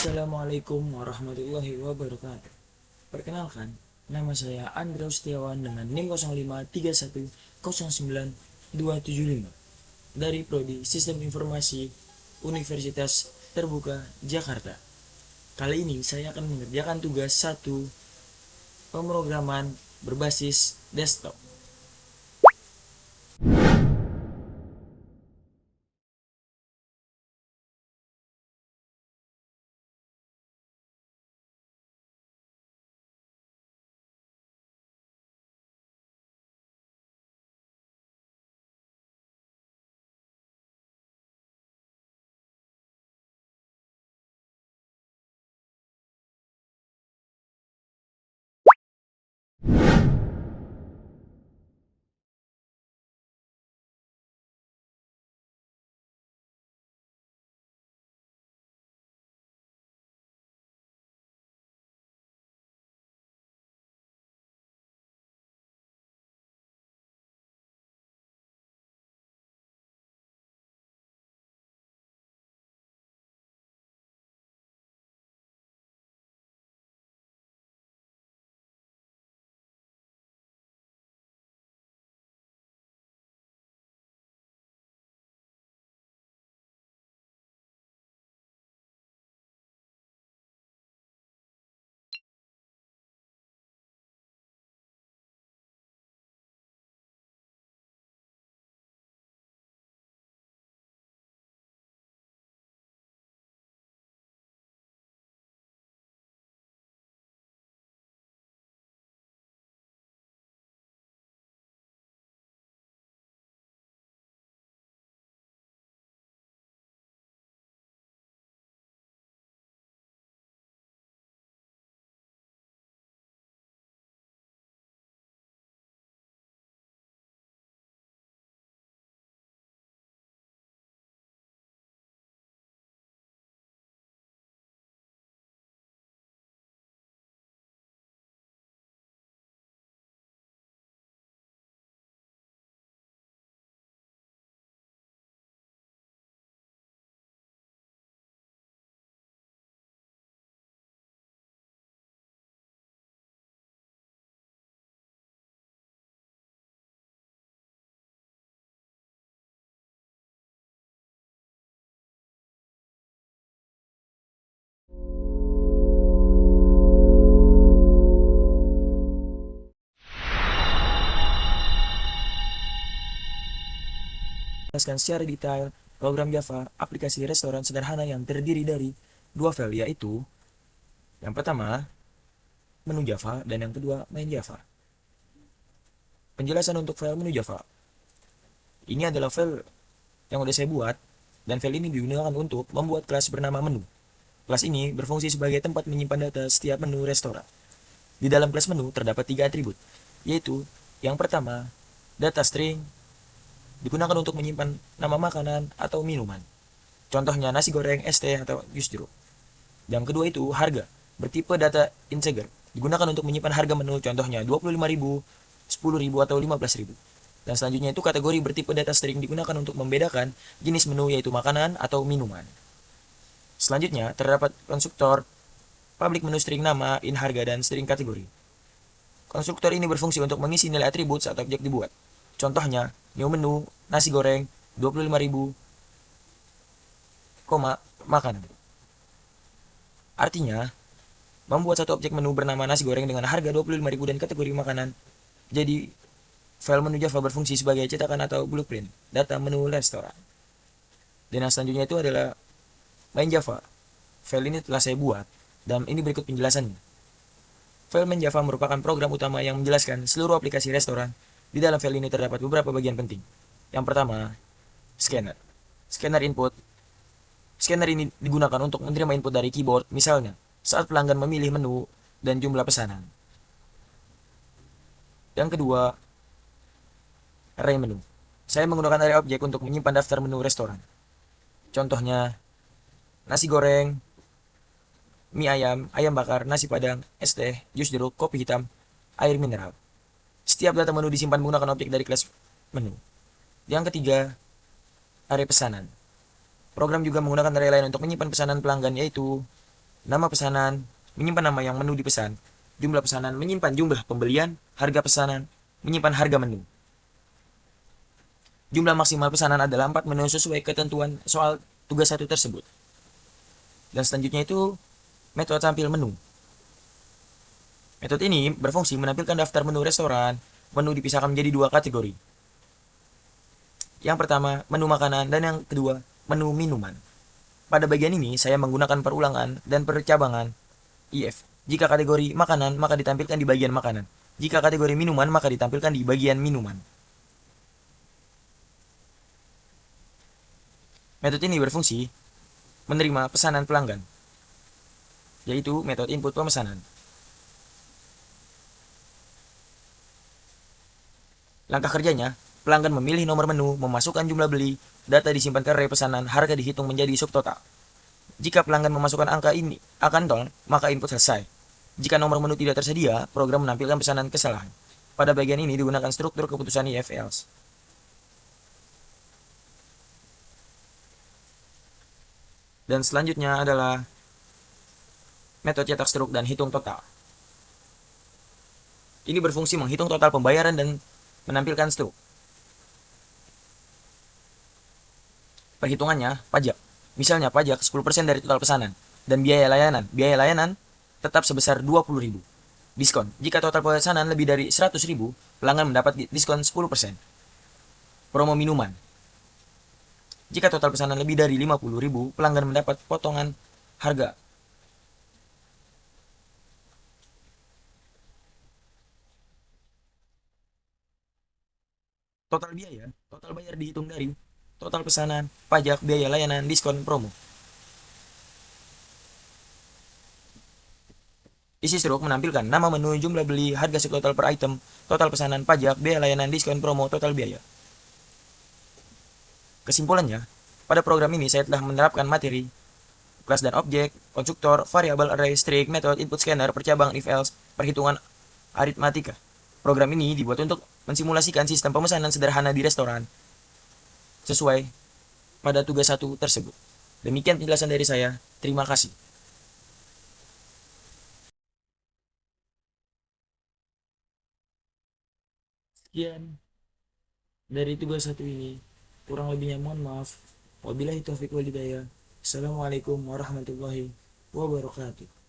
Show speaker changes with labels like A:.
A: Assalamualaikum warahmatullahi wabarakatuh. Perkenalkan, nama saya Andra Setiawan dengan NIM 0531090275 dari Prodi Sistem Informasi Universitas Terbuka Jakarta. Kali ini saya akan mengerjakan tugas 1 pemrograman berbasis desktop. Jelaskan secara detail program Java aplikasi restoran sederhana yang terdiri dari dua file, yaitu yang pertama menu Java dan yang kedua main Java. Penjelasan untuk file menu Java. Ini adalah file yang udah saya buat, dan file ini digunakan untuk membuat kelas bernama menu. Kelas ini berfungsi sebagai tempat menyimpan data setiap menu restoran. Di dalam kelas menu terdapat 3 atribut, yaitu yang pertama, data string, digunakan untuk menyimpan nama makanan atau minuman. Contohnya nasi goreng, es teh, atau jus jeruk. Yang kedua itu harga, bertipe data integer, digunakan untuk menyimpan harga menu, contohnya 25.000, 10.000, atau 15.000. Dan selanjutnya itu kategori bertipe data string, digunakan untuk membedakan jenis menu, yaitu makanan atau minuman. Selanjutnya terdapat konstruktor public menu string nama, in harga, dan string kategori. Konstruktor ini berfungsi untuk mengisi nilai atribut saat objek dibuat. Contohnya, new menu, nasi goreng, 25.000, makanan. Artinya, membuat satu objek menu bernama nasi goreng dengan harga 25.000 dan kategori makanan. Jadi, file menu Java berfungsi sebagai cetakan atau blueprint data menu restoran. Dan yang selanjutnya itu adalah main Java. File ini telah saya buat, dan ini berikut penjelasannya. File main Java merupakan program utama yang menjelaskan seluruh aplikasi restoran. Di dalam file ini terdapat beberapa bagian penting. Yang pertama, scanner. Scanner input. Scanner ini digunakan untuk menerima input dari keyboard, misalnya saat pelanggan memilih menu dan jumlah pesanan. Yang kedua, array menu. Saya menggunakan array objek untuk menyimpan daftar menu restoran. Contohnya, nasi goreng, mie ayam, ayam bakar, nasi padang, es teh, jus jeruk, kopi hitam, air mineral. Setiap data menu disimpan menggunakan objek dari kelas menu. Yang ketiga, array pesanan. Program juga menggunakan array lain untuk menyimpan pesanan pelanggan, yaitu nama pesanan, menyimpan nama yang menu dipesan, jumlah pesanan, menyimpan jumlah pembelian, harga pesanan, menyimpan harga menu. Jumlah maksimal pesanan adalah 4 menu sesuai ketentuan soal tugas 1 tersebut. Dan selanjutnya itu metode tampil menu. Metode ini berfungsi menampilkan daftar menu restoran. Menu dipisahkan menjadi 2 kategori. Yang pertama, menu makanan, dan yang kedua, menu minuman. Pada bagian ini, saya menggunakan perulangan dan percabangan IF. Jika kategori makanan, maka ditampilkan di bagian makanan. Jika kategori minuman, maka ditampilkan di bagian minuman. Metode ini berfungsi menerima pesanan pelanggan, yaitu metode input pemesanan. Langkah kerjanya, pelanggan memilih nomor menu, memasukkan jumlah beli, data disimpan ke array pesanan, harga dihitung menjadi subtotal. Jika pelanggan memasukkan angka ini akan tol, maka input selesai. Jika nomor menu tidak tersedia, program menampilkan pesanan kesalahan. Pada bagian ini digunakan struktur keputusan if else. Dan selanjutnya adalah metode cetak struk dan hitung total. Ini berfungsi menghitung total pembayaran dan menampilkan struk. Perhitungannya, pajak. Misalnya pajak 10% dari total pesanan. Dan biaya layanan. Biaya layanan tetap sebesar 20.000. Diskon. Jika total pesanan lebih dari 100.000, pelanggan mendapat diskon 10%. Promo minuman. Jika total pesanan lebih dari 50.000, pelanggan mendapat potongan harga. Total biaya, total bayar dihitung dari total pesanan, pajak, biaya layanan, diskon, promo. Isi struk menampilkan nama menu, jumlah beli, harga subtotal per item, total pesanan, pajak, biaya layanan, diskon, promo, total biaya. Kesimpulannya, pada program ini saya telah menerapkan materi kelas dan objek, konstruktor, variabel array, string, method, input scanner, percabangan if else, perhitungan aritmatika. Program ini dibuat untuk mensimulasikan sistem pemesanan sederhana di restoran sesuai pada tugas 1 tersebut. Demikian penjelasan dari saya. Terima kasih. Sekian dari tugas 1 ini. Kurang lebihnya mohon maaf. Wabillahi taufiq wal hidayah. Assalamualaikum warahmatullahi wabarakatuh.